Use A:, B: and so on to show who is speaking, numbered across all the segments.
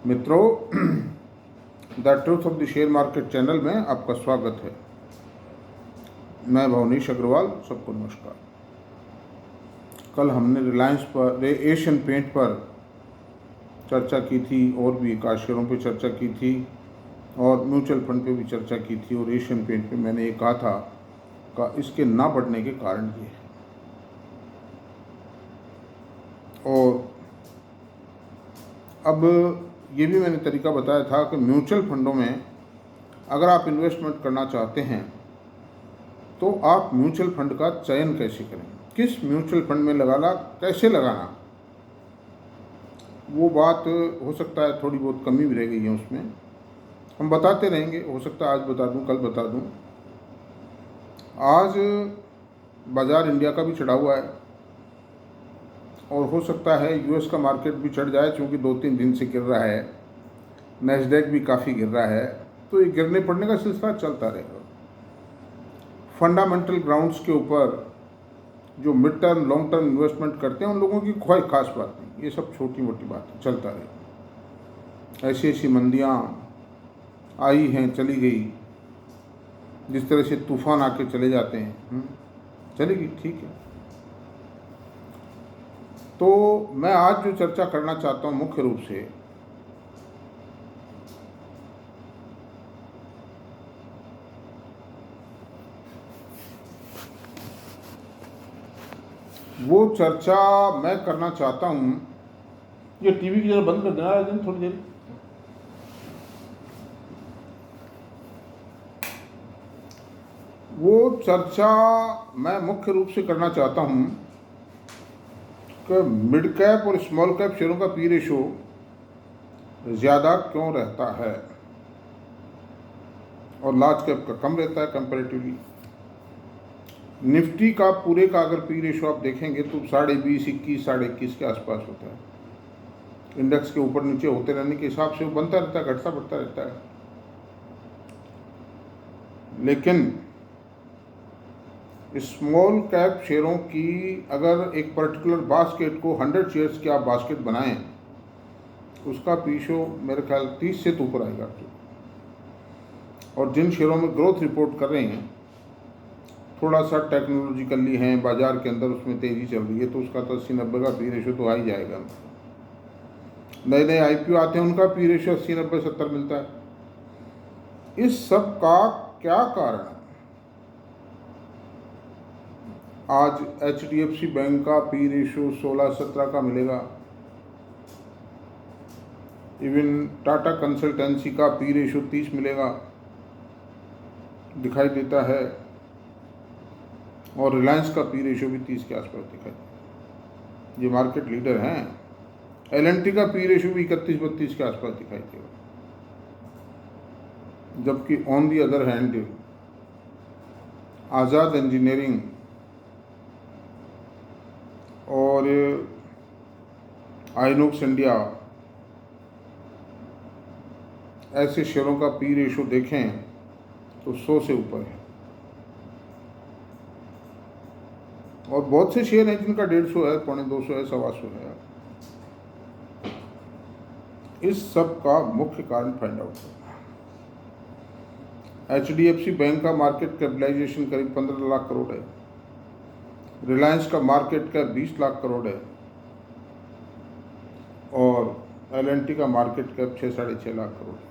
A: मित्रों, the truth of the share market channel में आपका स्वागत है। मैं भवनीश अग्रवाल, सबको नमस्कार। कल हमने रिलायंस पर, एशियन पेंट पर चर्चा की थी और भी एक शेयरों पर चर्चा की थी और म्यूचुअल फंड पे भी चर्चा की थी। और एशियन पेंट पे मैंने ये कहा था कि इसके ना बढ़ने के कारण ये है। और अब ये भी मैंने तरीका बताया था कि म्यूचुअल फंडों में अगर आप इन्वेस्टमेंट करना चाहते हैं तो आप म्यूचुअल फंड का चयन कैसे करें, किस म्यूचुअल फंड में लगाना, कैसे लगाना, वो बात हो सकता है थोड़ी बहुत कमी भी रह गई है। उसमें हम बताते रहेंगे, हो सकता है आज बता दूं, कल बता दूं। आज बाज़ार इंडिया का भी चढ़ा हुआ है और हो सकता है यूएस का मार्केट भी चढ़ जाए, क्योंकि 2-3 दिन से गिर रहा है। नैस्डैक भी काफ़ी गिर रहा है, तो ये गिरने पड़ने का सिलसिला चलता रहेगा। फंडामेंटल ग्राउंड्स के ऊपर जो mid term long term investment करते हैं उन लोगों की कोई खास बात नहीं, ये सब छोटी मोटी बात है, चलता रहेगा। ऐसी ऐसी मंदियाँ आई हैं, चली गई, जिस तरह से तूफान आके चले जाते हैं, चलेगी, ठीक है। तो मैं आज जो चर्चा करना चाहता हूँ मुख्य रूप से वो चर्चा मैं करना चाहता हूँ। ये टीवी की जरा बंद कर देना दिन थोड़ी देर। वो चर्चा मैं मुख्य रूप से करना चाहता हूँ कि मिड कैप और स्मॉल कैप शेयरों का पी रेशो ज़्यादा क्यों रहता है और लार्ज कैप का कम रहता है कंपैरेटिवली। निफ्टी का पूरे का अगर पी रेशो आप देखेंगे तो 20.5, 21, 21.5 के आसपास होता है। इंडेक्स के ऊपर नीचे होते रहने के हिसाब से वो बनता रहता है, घटता बढ़ता रहता है। लेकिन स्मॉल कैप शेयरों की अगर एक पर्टिकुलर बास्केट को 100 शेयर्स की आप बास्केट बनाएं, उसका पी रेशो मेरे ख्याल 30 से तो ऊपर आएगा। और जिन शेयरों में ग्रोथ रिपोर्ट कर रहे हैं, थोड़ा सा टेक्नोलॉजिकली हैं, बाजार के अंदर उसमें तेज़ी चल रही है, तो उसका तो 80-90 का पी रेशो तो आ ही जाएगा। नए नए IPO आते हैं, उनका पी रेशो 80, 90, 70 मिलता है। इस सब का क्या कारण है? आज HDFC बैंक का पी रेशो 16-17 का मिलेगा। इवन टाटा कंसल्टेंसी का पी रेशो 30 मिलेगा, दिखाई देता है। और रिलायंस का पी रेशो भी 30 के आसपास दिखाई देता है। ये मार्केट लीडर हैं। L&T का पी रेशो भी 31-32 के आसपास दिखाई देगा। जबकि on the other hand Azad engineering और आइनॉक्स इंडिया ऐसे शेयरों का पी रेशो देखें तो 100 से ऊपर है। और बहुत से शेयर हैं जिनका 150 है, 250 है, 250 है। इस सब का मुख्य कारण फाइंड आउट करना। HDFC बैंक का मार्केट कैपिटलाइजेशन करीब 15 लाख करोड़ है। रिलायंस का मार्केट कैप 20 लाख करोड़ है और L&T का मार्केट कैप 6-6.5 लाख करोड़ है।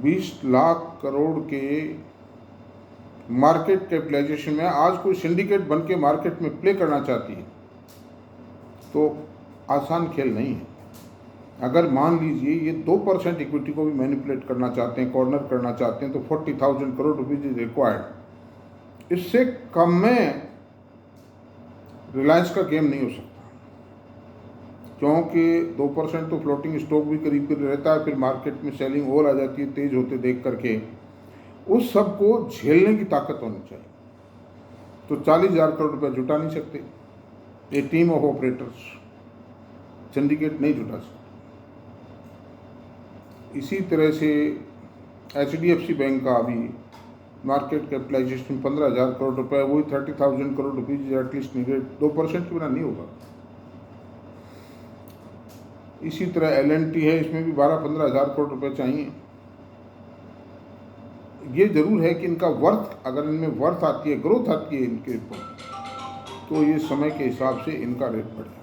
A: 20 लाख करोड़ के मार्केट कैपिटलाइजेशन में आज कोई सिंडिकेट बन के मार्केट में प्ले करना चाहती है तो आसान खेल नहीं है। अगर मान लीजिए ये 2% इक्विटी को भी मैनिपुलेट करना चाहते हैं, कॉर्नर करना चाहते हैं, तो 40,000 करोड़ रुपीज इज रिक्वायर्ड। इससे कम में रिलायंस का गेम नहीं हो सकता, क्योंकि 2% तो फ्लोटिंग स्टॉक भी करीब करीब रहता है। फिर मार्केट में सेलिंग और आ जाती है तेज होते देख करके। उस सब को झेलने की ताकत होनी चाहिए। तो 40,000 करोड़ रुपये जुटा नहीं सकते ये टीम ऑफ ऑपरेटर्स, सिंडिकेट नहीं जुटा सकते। इसी तरह से HDFC बैंक का अभी मार्केट कैपिटलाइजेशन 15,000 करोड़ रुपये, वही 30,000 करोड़ रुपीज एटलीस्ट नीडेड। 2% के बिना नहीं होगा। इसी तरह LNT है, इसमें भी 12-15 हज़ार करोड़ रुपए चाहिए। ये जरूर है कि इनका वर्थ, अगर इनमें वर्थ आती है, ग्रोथ आती है इनके ऊपर, तो ये समय के हिसाब से इनका रेट बढ़ जाता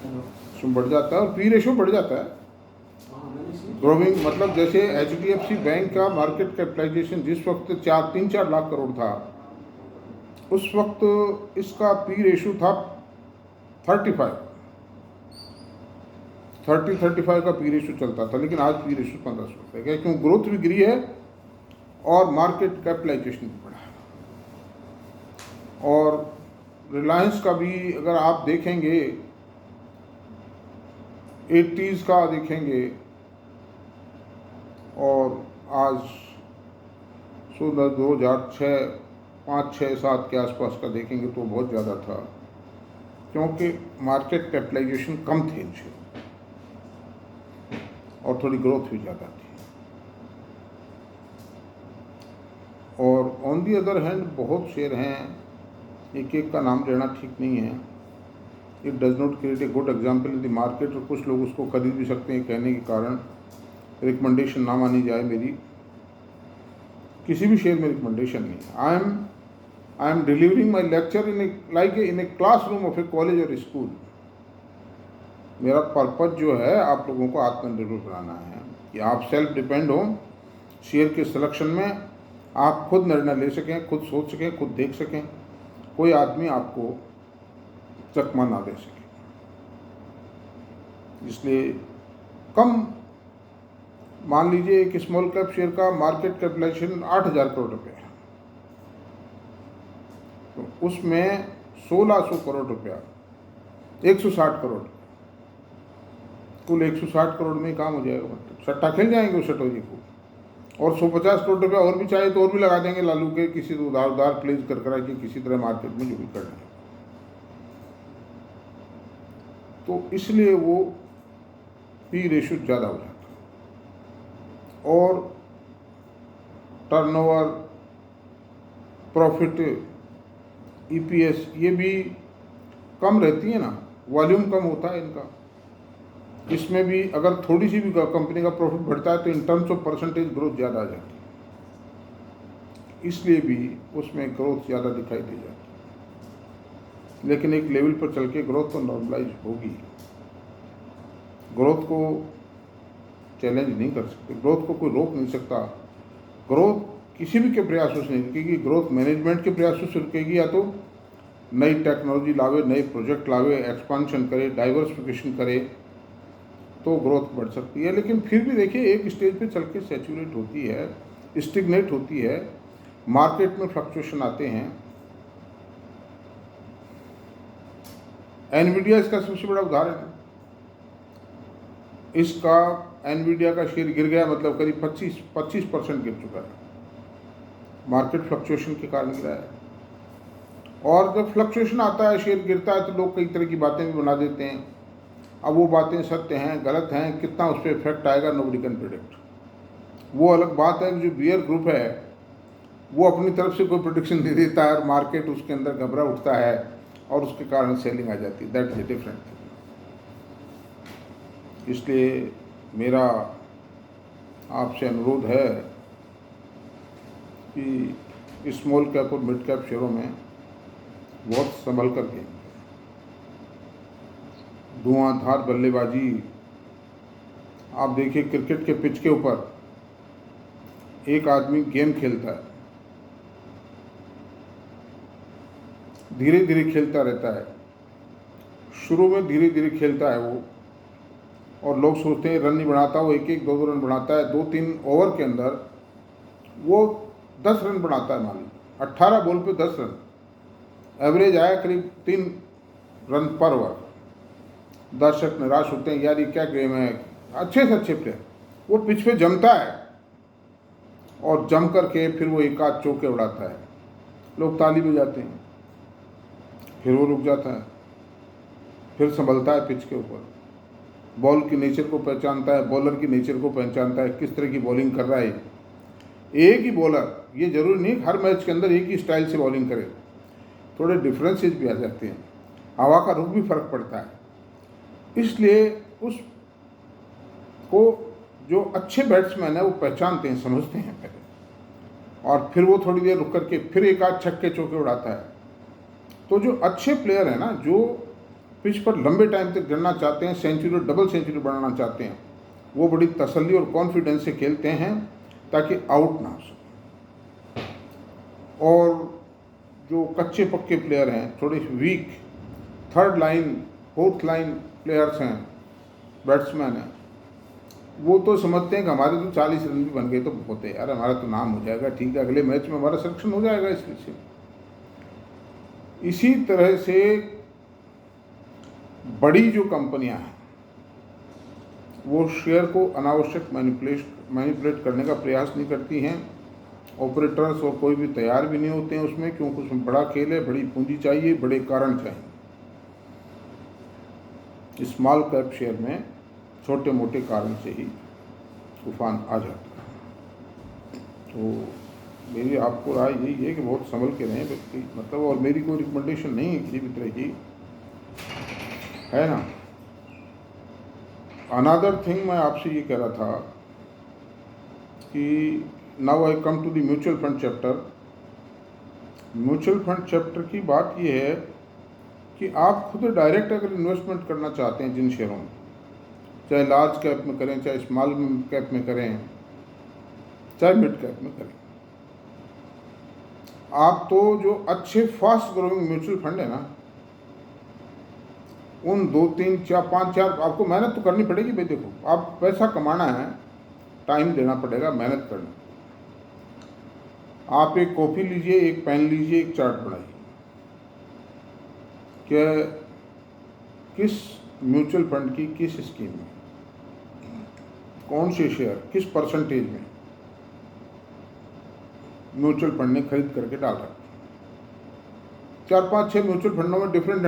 A: है, बढ़ जाता है और पी रेशो बढ़ जाता है। ग्रोविंग मतलब जैसे HDFC बैंक का मार्केट कैपिटलाइजेशन जिस वक्त 3-4 लाख करोड़ था, उस वक्त इसका पी रेशो था 35 का पी रेशो चलता था, लेकिन आज पी रेशो 1500 है। क्यों? ग्रोथ भी गिरी है और मार्केट कैपिटलाइजेशन भी बढ़ा है। और रिलायंस का भी अगर आप देखेंगे, 80s का देखेंगे और आज 2006, 5, 6, 7 के आसपास का देखेंगे तो बहुत ज़्यादा था, क्योंकि मार्केट कैपिटलाइजेशन कम थी इनसे और थोड़ी ग्रोथ भी ज़्यादा थी। और ऑन दी अदर हैंड बहुत शेयर हैं, एक एक का नाम लेना ठीक नहीं है। It does not create a good example in the market, और कुछ लोग उसको खरीद भी सकते हैं कहने के कारण। रिकमेंडेशन ना मानी जाए मेरी, किसी भी शेयर में रिकमेंडेशन नहीं। I am delivering my lecture in a classroom of A college और स्कूल। मेरा पर्पज जो है आप लोगों को आत्मनिर्भर बनाना है, कि आप सेल्फ डिपेंड हो शेयर के सिलेक्शन में, आप खुद निर्णय ले सकें, खुद सोच सकें, खुद देख सकें, कोई आदमी आपको चकमा ना दे सके। इसलिए कम, मान लीजिए एक स्मॉल कैप शेयर का मार्केट कैपिटलाइजेशन 8,000 करोड़ रुपए है, तो उसमें 1600 करोड़ रुपया, 160 करोड़, कुल 160 करोड़ में ही काम हो जाएगा। मतलब सट्टा खेल जाएंगे उस सटोरी को, और 150 करोड़ रुपया और भी चाहिए तो और भी लगा देंगे लालू के, किसी उधार प्लेस कर करा के किसी तरह मार्केट में जो भी कर रहे हैं। तो इसलिए वो पी रेशो ज़्यादा हो जाता है, और टर्नओवर, प्रॉफिट, EPS ये भी कम रहती है ना, वॉल्यूम कम होता है इनका। इसमें भी अगर थोड़ी सी भी कंपनी का प्रॉफिट बढ़ता है तो in terms of percentage growth ज़्यादा आ जाती है, इसलिए भी उसमें ग्रोथ ज़्यादा दिखाई दे जाती है। लेकिन एक लेवल पर चल के ग्रोथ तो नॉर्मलाइज होगी। ग्रोथ को चैलेंज नहीं कर सकते, ग्रोथ को कोई रोक नहीं सकता। ग्रोथ किसी भी के प्रयासों से नहीं रुकेगी, ग्रोथ मैनेजमेंट के प्रयासों से रुकेगी, या तो नई टेक्नोलॉजी लावे, नए प्रोजेक्ट लावे, एक्सपांशन करे, डाइवर्सिफिकेशन करे, तो ग्रोथ बढ़ सकती है। लेकिन फिर भी देखिए एक स्टेज पे चल के सैचुरेट होती है, स्टिग्नेट होती है, मार्केट में फ्लक्चुएशन आते हैं। एनवीडिया इसका सबसे बड़ा उदाहरण है। इसका एनवीडिया का शेयर गिर गया, मतलब करीब 25% गिर चुका है, मार्केट फ्लक्चुएशन के कारण गिरा है। और जब फ्लक्चुएशन आता है, शेयर गिरता है, तो लोग कई तरह की बातें भी बना देते हैं। अब वो बातें सत्य हैं, गलत हैं, कितना उस पर इफेक्ट आएगा, नोबडी कैन प्रेडिक्ट। वो अलग बात है कि जो बियर ग्रुप है वो अपनी तरफ से कोई प्रेडिक्शन दे देता है और मार्केट उसके अंदर घबरा उठता है और उसके कारण सेलिंग आ जाती है। That is a different thing. इसलिए मेरा आपसे अनुरोध है कि स्मॉल कैप और मिड कैप शेयरों में बहुत संभल कर के, धुआंधार बल्लेबाजी। आप देखिए क्रिकेट के पिच के ऊपर एक आदमी गेम खेलता है, धीरे धीरे खेलता रहता है। शुरू में धीरे धीरे खेलता है वो, और लोग सोचते हैं रन नहीं बनाता, वो 1-1, 2-2 रन बनाता है। 2-3 ओवर के अंदर वो 10 रन बनाता है। मान लीजिए 18 बॉल पे 10 रन, एवरेज आया करीब 3 रन पर ओवर। दर्शक निराश होते हैं, यार ये क्या गेम है। अच्छे से अच्छे प्लेयर वो पिच पे जमता है और जम करके फिर वो एक आध चौके उड़ाता है, लोग ताली बजाते हैं, फिर वो रुक जाता है, फिर संभलता है पिच के ऊपर, बॉल की नेचर को पहचानता है, बॉलर की नेचर को पहचानता है, किस तरह की बॉलिंग कर रहा है। एक ही बॉलर, ये जरूरी नहीं हर मैच के अंदर एक ही स्टाइल से बॉलिंग करे, थोड़े डिफरेंसेस भी आ जाते हैं, हवा का रुख भी फर्क पड़ता है। इसलिए उसको जो अच्छे बैट्समैन है वो पहचानते हैं, समझते हैं पहले, और फिर वो थोड़ी देर रुक करके फिर एक आध छक्के चौके उड़ाता है। तो जो अच्छे प्लेयर हैं ना, जो पिच पर लंबे टाइम तक गिरना चाहते हैं, सेंचुरी और डबल सेंचुरी बनाना चाहते हैं, वो बड़ी तसल्ली और कॉन्फिडेंस से खेलते हैं ताकि आउट ना हो सके। और जो कच्चे पक्के प्लेयर हैं, थोड़े weak third line fourth line players हैं, बैट्समैन हैं, वो तो समझते हैं कि हमारे तो 40 रन भी बन गए तो बहुत है यार, हमारा तो नाम हो जाएगा, ठीक है, अगले मैच में हमारा सिलेक्शन हो जाएगा इसमें से। इसी तरह से बड़ी जो कंपनियां हैं वो शेयर को अनावश्यक मैनिपुलेट करने का प्रयास नहीं करती हैं। ऑपरेटर्स और कोई भी तैयार भी नहीं होते हैं उसमें, क्योंकि उसमें बड़ा खेल है, बड़ी पूंजी चाहिए, बड़े कारण चाहिए। स्मॉल कैप शेयर में छोटे मोटे कारण से ही तूफान आ जाता है। तो मेरी आपको राय यही है कि बहुत संभल के रहें व्यक्ति, मतलब, और मेरी कोई रिकमेंडेशन नहीं है किसी भी तरह की, है ना। अनदर थिंग मैं आपसे ये कह रहा था कि now I come to the mutual fund chapter. Mutual fund chapter की बात ये है कि आप खुद डायरेक्ट अगर इन्वेस्टमेंट करना चाहते हैं जिन शेयरों में, चाहे लार्ज कैप में करें, चाहे स्मॉल कैप में करें, चाहे मिड कैप में करें, आप तो जो अच्छे फास्ट ग्रोइंग म्यूचुअल फंड है ना, उन 2 3 4 5 4 आपको मेहनत तो करनी पड़ेगी भाई। देखो, आप पैसा कमाना है, टाइम देना पड़ेगा, मेहनत करना। आप एक कॉपी लीजिए, एक पेन लीजिए, एक चार्ट बनाइए कि किस म्यूचुअल फंड की किस स्कीम में कौन से शेयर किस परसेंटेज में म्यूचुअल फंड ने खरीद करके डाल रखा। 4 5 6 म्यूचुअल फंडों में डिफरेंट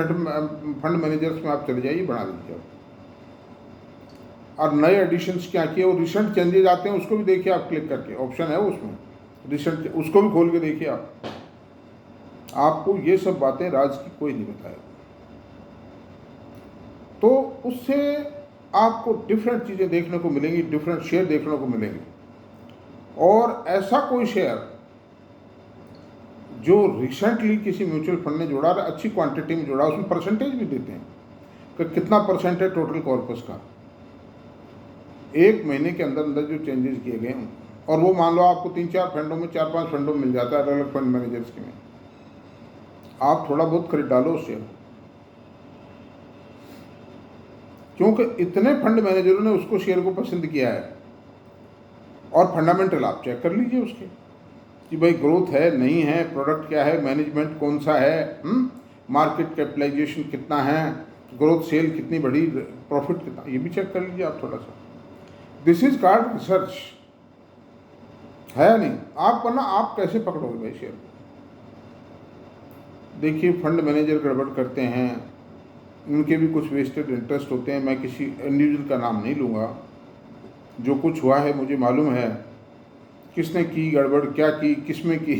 A: फंड मैनेजर्स में आप चले जाइए, बना लीजिए। और नए एडिशंस क्या किए, वो रिसेंट चेंजेस आते हैं उसको भी देखिए आप, क्लिक करके ऑप्शन है उसमें रिसेंट, उसको भी खोल के देखिए आप। आपको ये सब बातें राज की कोई नहीं बताएगा। तो उससे आपको डिफरेंट चीज़ें देखने को मिलेंगी, डिफरेंट शेयर देखने को मिलेंगे। और ऐसा कोई शेयर जो रिसेंटली किसी म्यूचुअल फंड ने जोड़ा, अच्छी क्वांटिटी में जोड़ा, उसमें परसेंटेज भी देते हैं कि कितना परसेंट है टोटल कॉर्पस का, 1 महीने के अंदर अंदर जो चेंजेस किए गए हैं। और वो मान लो आपको 3 4 फंडों में, 4 5 फंडों में मिल जाता है, अलग अलग फंड मैनेजर्स के में। आप थोड़ा बहुत खरीद डालो उस शेयर, क्योंकि इतने फंड मैनेजरों ने उसको शेयर को पसंद किया है। और फंडामेंटल आप चेक कर लीजिए उसके कि भाई ग्रोथ है नहीं है, प्रोडक्ट क्या है, मैनेजमेंट कौन सा है, मार्केट कैपिटलाइजेशन कितना है, ग्रोथ सेल कितनी बढ़ी, प्रॉफिट कितना, ये भी चेक कर लीजिए आप थोड़ा सा। दिस इज कॉल्ड रिसर्च, है नहीं आप, वरना आप कैसे पकड़ोगे भाई शेयर को। देखिए, फंड मैनेजर गड़बड़ करते हैं, उनके भी कुछ वेस्टेड इंटरेस्ट होते हैं। मैं किसी इंडिविजुअल का नाम नहीं लूँगा, जो कुछ हुआ है मुझे मालूम है, किसने की गड़बड़, क्या की, किसमें की,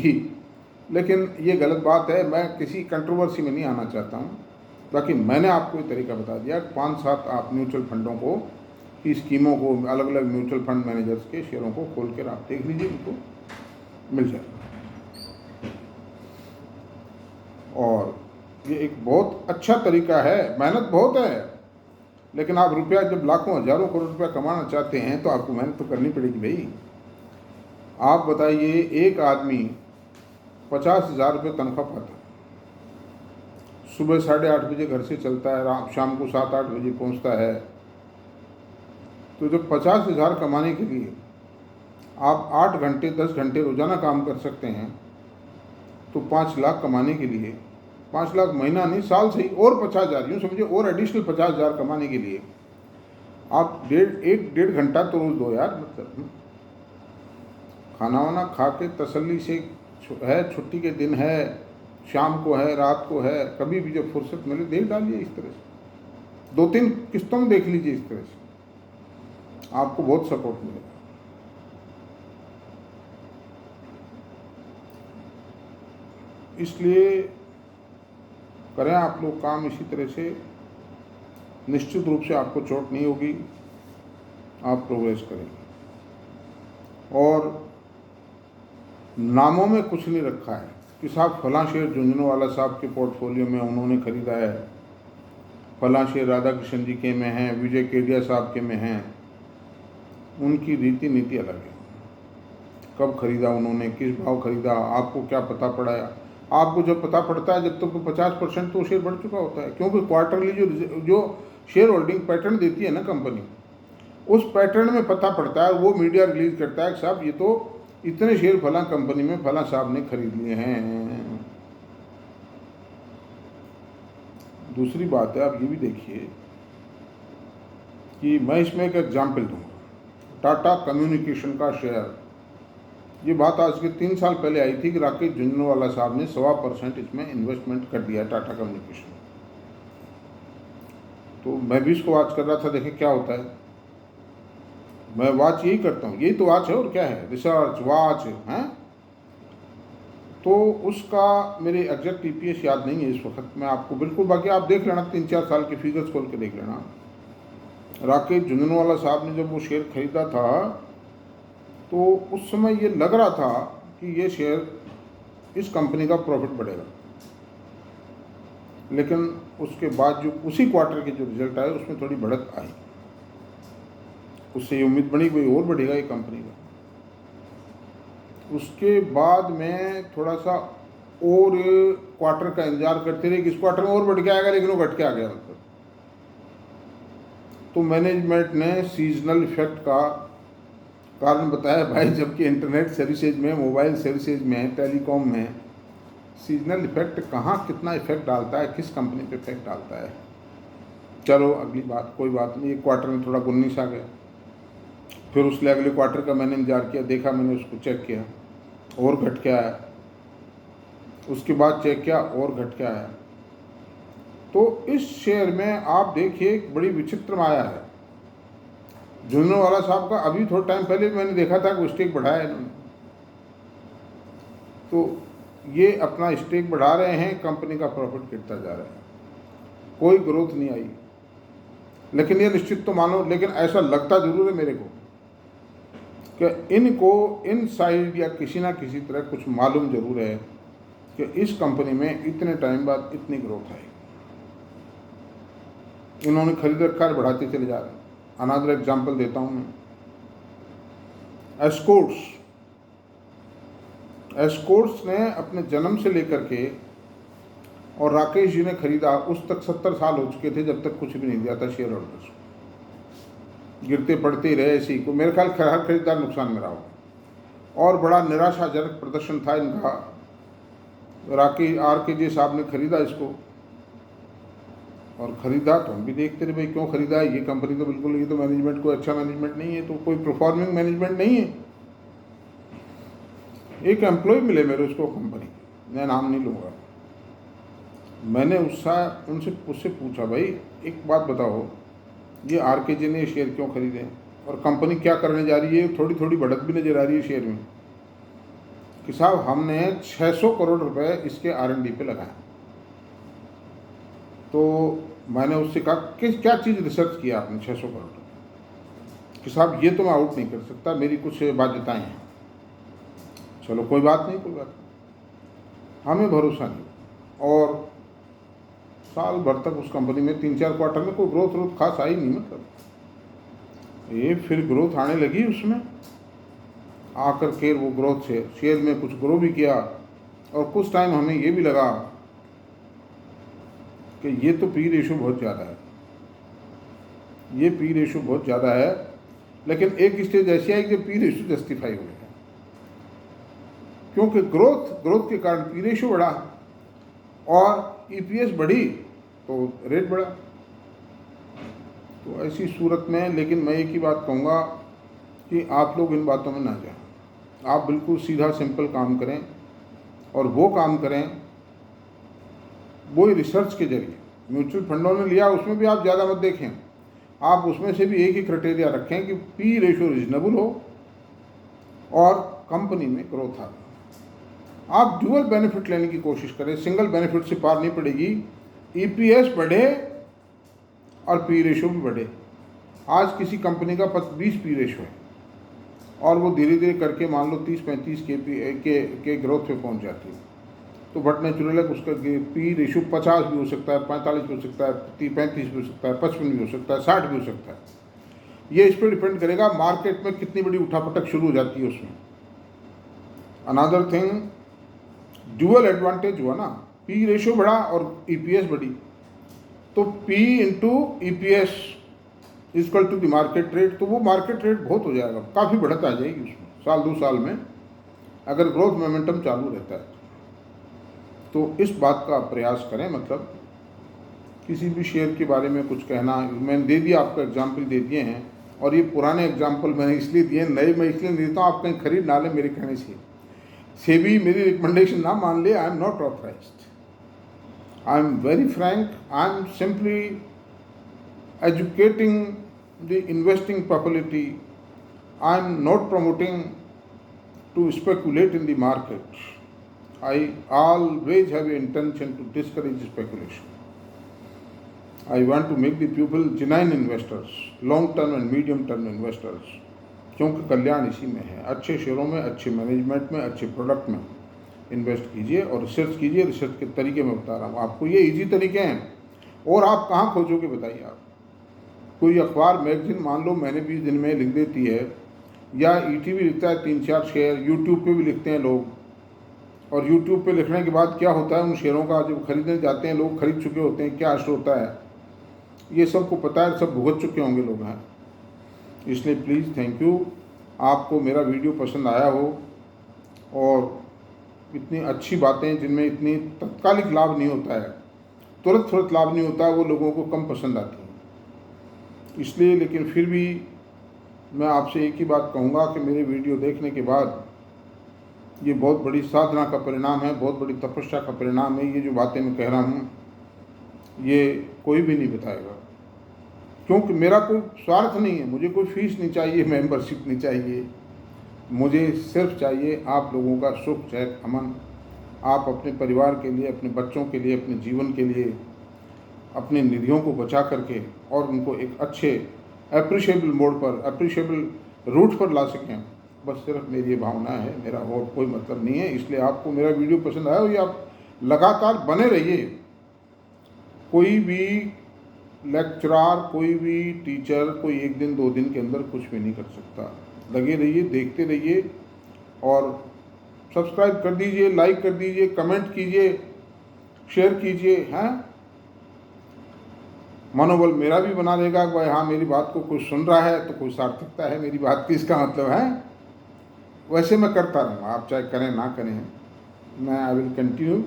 A: लेकिन ये गलत बात है। मैं किसी कंट्रोवर्सी में नहीं आना चाहता हूँ। बाकी मैंने आपको ये तरीका बता दिया, 5-7 आप म्यूचुअल फंडों को की स्कीमों को, अलग अलग म्यूचुअल फंड मैनेजर्स के शेयरों को खोल कर आप देख लीजिए, उनको मिल जाएगा। और ये एक बहुत अच्छा तरीका है, मेहनत बहुत है, लेकिन आप रुपया जब लाखों हजारों करोड़ रुपया कमाना चाहते हैं तो आपको मेहनत तो करनी पड़ेगी भाई। आप बताइए, एक आदमी 50,000 रुपये तनख्वाह पाता है, सुबह 8:30 बजे घर से चलता है, शाम को 7-8 बजे पहुंचता है। तो जब 50,000 कमाने के लिए आप 8 घंटे 10 घंटे रोजाना काम कर सकते हैं, तो 5 लाख कमाने के लिए, 5 लाख महीना नहीं साल से ही, और 50,000 यूँ समझिए, और एडिशनल 50,000 कमाने के लिए आप 1.5 घंटा तो रोज़ दो यार। मतलब खाना वाना खा के तसल्ली से है, छुट्टी के दिन है, शाम को है, रात को है, कभी भी जब फुर्सत मिले देख डालिए इस तरह से, 2-3 किस्तों में देख लीजिए, इस तरह से आपको बहुत सपोर्ट मिलेगा। इसलिए करें आप लोग काम इसी तरह से, निश्चित रूप से आपको चोट नहीं होगी, आप प्रोग्रेस करेंगे। और नामों में कुछ नहीं रखा है कि साहब फलां शेयर झुंझुनवाला साहब के पोर्टफोलियो में उन्होंने खरीदा है, फलां शेयर राधा कृष्ण जी के में हैं, विजय केडिया साहब के में हैं। उनकी रीति नीति अलग है। कब खरीदा उन्होंने, किस भाव खरीदा, आपको क्या पता पड़ा है? आपको जब पता पड़ता है जब तक तो 50% तो शेयर बढ़ चुका होता है, क्योंकि क्वार्टरली जो शेयर होल्डिंग पैटर्न देती है ना कंपनी, उस पैटर्न में पता पड़ता है। वो मीडिया रिलीज करता है कि साहब ये तो इतने शेयर फलां कंपनी में फलां साहब ने खरीद लिए हैं। दूसरी बात है, आप ये भी देखिए कि मैं इसमें एक एग्जाम्पल दूंगा। टाटा कम्युनिकेशन का शेयर, ये बात आज के 3 साल पहले आई थी कि राकेश झुंझुनवाला साहब ने 1.25% इसमें इन्वेस्टमेंट कर दिया है टाटा कम्युनिकेशन। तो मैं भी इसको वॉच कर रहा था, देखें क्या होता है। मैं वॉच यही करता हूँ, यही तो वॉच है और क्या है, रिसर्च वॉच है। तो उसका मेरे एग्जैक्ट EPS याद नहीं है इस वक्त, मैं आपको बिल्कुल, बाकी आप देख लेना 3-4 साल के फिगर्स खोल के देख लेना। राकेश झुंझुनवाला साहब ने जब वो शेयर खरीदा था तो उस समय ये लग रहा था कि ये शेयर इस कंपनी का प्रॉफिट बढ़ेगा, लेकिन उसके बाद जो उसी क्वार्टर के जो रिजल्ट आए उसमें थोड़ी बढ़त आई। उससे ये उम्मीद बनी कोई और बढ़ेगा ये कंपनी का। उसके बाद में थोड़ा सा और क्वार्टर का इंतजार करते रहे कि इस क्वार्टर में और बढ़ के आएगा, लेकिन वो घट के आ गया। मतलब तो मैनेजमेंट ने सीजनल इफेक्ट का कारण बताया, भाई जबकि इंटरनेट सर्विसेज में, मोबाइल सर्विसेज में, टेलीकॉम में सीजनल इफेक्ट कहाँ कितना इफेक्ट डालता है, किस कंपनी पे इफेक्ट डालता है। चलो अगली बात, कोई बात नहीं, एक क्वार्टर में थोड़ा 19 आ गया, फिर उसके अगले क्वार्टर का मैंने इंतजार किया, देखा, मैंने उसको चेक किया और घट के आया, उसके बाद चेक किया और घट के आया। तो इस शेयर में आप देखिए एक बड़ी विचित्र माया है। झुंझुनवाला साहब का अभी थोड़ा टाइम पहले मैंने देखा था कि स्टेक बढ़ाया इन्होंने, तो ये अपना स्टेक बढ़ा रहे हैं, कंपनी का प्रॉफिट गिरता जा रहा है, कोई ग्रोथ नहीं आई। लेकिन ये निश्चित तो मानो, लेकिन ऐसा लगता जरूर है मेरे को कि इनको इनसाइड या किसी ना किसी तरह कुछ मालूम जरूर है कि इस कंपनी में इतने टाइम बाद इतनी ग्रोथ आएगी। इन्होंने खरीद रखा है, बढ़ाते चले जा रहे हैं। अनदर एग्जाम्पल देता हूँ मैं, एस्कॉर्ट्स ने अपने जन्म से लेकर के, और राकेश जी ने खरीदा उस तक 70 साल हो चुके थे जब तक कुछ भी नहीं दिया था शेयर होल्डर्स को, गिरते पड़ते ही रहे इसी को। मेरे ख्याल हर खरीदार नुकसान में रहा हो और बड़ा निराशाजनक प्रदर्शन था इनका। RK जी साहब ने खरीदा इसको, और ख़रीदा तो हम भी देखते रहे भाई क्यों ख़रीदा है, ये कंपनी तो बिल्कुल, ये तो मैनेजमेंट को अच्छा मैनेजमेंट नहीं है, तो कोई परफॉर्मिंग मैनेजमेंट नहीं है। एक एम्प्लॉय मिले मेरे उसको कंपनी, मैं नाम नहीं लूँगा, मैंने उससे पूछा, भाई एक बात बताओ, ये RK जी ने शेयर क्यों खरीदे और कंपनी क्या करने जा रही है? थोड़ी थोड़ी बढ़त भी नज़र आ रही है शेयर में कि साहब हमने 600 करोड़ रुपए इसके R&D पे लगाए। तो मैंने उससे कहा कि क्या चीज़ रिसर्च किया आपने 600 करोड़? कि साहब ये तो मैं आउट नहीं कर सकता, मेरी कुछ बाध्यताएं हैं। चलो कोई बात नहीं, कोई बात नहीं, हमें भरोसा नहीं। और साल भर तक उस कंपनी में 3-4 क्वार्टर में कोई ग्रोथ खास आई नहीं। मतलब ये फिर ग्रोथ आने लगी उसमें, आकर के वो ग्रोथ से शेयर में कुछ ग्रो भी किया। और कुछ टाइम हमें ये भी लगा कि ये तो पी रेशो बहुत ज़्यादा है, ये पी रेशो बहुत ज़्यादा है। लेकिन एक स्टेज ऐसी आई कि पी रेशो जस्टिफाई हो गया, क्योंकि ग्रोथ के कारण पी रेशो बढ़ा और EPS बढ़ी तो रेट बढ़ा। तो ऐसी सूरत में, लेकिन मैं एक ही बात कहूँगा कि आप लोग इन बातों में ना जाएं, आप बिल्कुल सीधा सिंपल काम करें, और वो काम करें वो रिसर्च के जरिए। म्यूचुअल फंडों ने लिया, उसमें भी आप ज़्यादा मत देखें, आप उसमें से भी एक ही क्राइटेरिया रखें कि पी रेशो रीजनेबल हो और कंपनी में ग्रोथ आ। आप ड्यूअल बेनिफिट लेने की कोशिश करें, सिंगल बेनिफिट से पार नहीं पड़ेगी। EPS बढ़े और पी रेशो भी बढ़े। आज किसी कंपनी का 20 पी रेशो है और वो धीरे धीरे करके मान लो 30-35 के ग्रोथ पे पहुंच जाती है, तो बट नेचुरल है उसका पी रेशो 50 भी हो सकता है, 45 भी हो सकता है, 35 भी हो सकता है, 55 भी हो सकता है, 60 भी हो सकता है। ये इस पर डिपेंड करेगा मार्केट में कितनी बड़ी उठापटक शुरू हो जाती है उसमें। अनदर थिंग, ड्यूअल एडवांटेज हुआ ना, पी रेशो बढ़ा और ईपीएस बढ़ी, तो P into EPS equal to the market rate, तो वो मार्केट रेट बहुत हो जाएगा, काफ़ी बढ़त आ जाएगी उसमें साल 2 साल में, अगर ग्रोथ मोमेंटम चालू रहता है। तो इस बात का आप प्रयास करें, मतलब किसी भी शेयर के बारे में कुछ कहना, मैंने दे दिया, आपको एग्जाम्पल दे दिए हैं, और ये पुराने एग्जाम्पल मैंने इसलिए दिए, नए मैं इसलिए नहीं देता हूँ आप कहीं खरीद ना लें मेरे कहने से। सेबी मेरी रिकमेंडेशन ना मान ले, I am not authorised, I am very Frank, I am simply educating the investing population. I am not promoting to speculate in the market. I always have an intention to discourage speculation. I want to make the people genuine investors, long term and medium term investors, क्योंकि कल्याण इसी में है। अच्छे शेयरों में, अच्छे management में, अच्छे प्रोडक्ट में इन्वेस्ट कीजिए और रिसर्च कीजिए। रिसर्च के तरीके मैं बता रहा हूँ आपको, ये इजी तरीके हैं, और आप कहाँ खोजोगे बताइए आप। कोई अखबार मैगजीन मान लो महीने 20 दिन में लिख देती है, या ईटीवी लिखता है 3-4 शेयर, यूट्यूब पे भी लिखते हैं लोग, और यूट्यूब पे लिखने के बाद क्या होता है, उन शेयरों का जब खरीदने जाते हैं लोग खरीद चुके होते हैं, क्या असर होता है ये सबको पता है, सब भुगत चुके होंगे लोग हैं। इसलिए प्लीज़ थैंक यू, आपको मेरा वीडियो पसंद आया हो, और इतनी अच्छी बातें जिनमें इतनी तत्कालिक लाभ नहीं होता है, तुरंत लाभ नहीं होता है, वो लोगों को कम पसंद आती है। इसलिए, लेकिन फिर भी मैं आपसे एक ही बात कहूँगा कि मेरे वीडियो देखने के बाद, ये बहुत बड़ी साधना का परिणाम है, बहुत बड़ी तपस्या का परिणाम है। ये जो बातें मैं कह रहा हूँ ये कोई भी नहीं बताएगा, क्योंकि मेरा कोई स्वार्थ नहीं है, मुझे कोई फीस नहीं चाहिए, मेंबरशिप नहीं चाहिए, मुझे सिर्फ चाहिए आप लोगों का सुख, चैन, अमन। आप अपने परिवार के लिए, अपने बच्चों के लिए, अपने जीवन के लिए, अपनी निधियों को बचा करके और उनको एक अच्छे अप्रिशिएबल मोड पर, अप्रिशिएबल रूट पर ला सकें, बस सिर्फ मेरी ये भावना है, मेरा और कोई मतलब नहीं है। इसलिए आपको मेरा वीडियो पसंद आया हो, या आप लगातार बने रहिए। कोई भी लेक्चरार, कोई भी टीचर, कोई 1 दिन 2 दिन के अंदर कुछ भी नहीं कर सकता। लगे रहिए, देखते रहिए, और सब्सक्राइब कर दीजिए, लाइक कर दीजिए, कमेंट कीजिए, शेयर कीजिए, हैं। मनोबल मेरा भी बना देगा कि भाई हाँ, मेरी बात को कोई सुन रहा है तो कोई सार्थकता है मेरी बात की, इसका मतलब है। वैसे मैं करता रहूँगा, आप चाहे करें ना करें, मैं आई विल कंटिन्यू,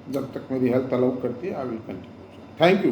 A: जब तक मेरी हेल्थ अलाउ करती है, I will continue. Thank you.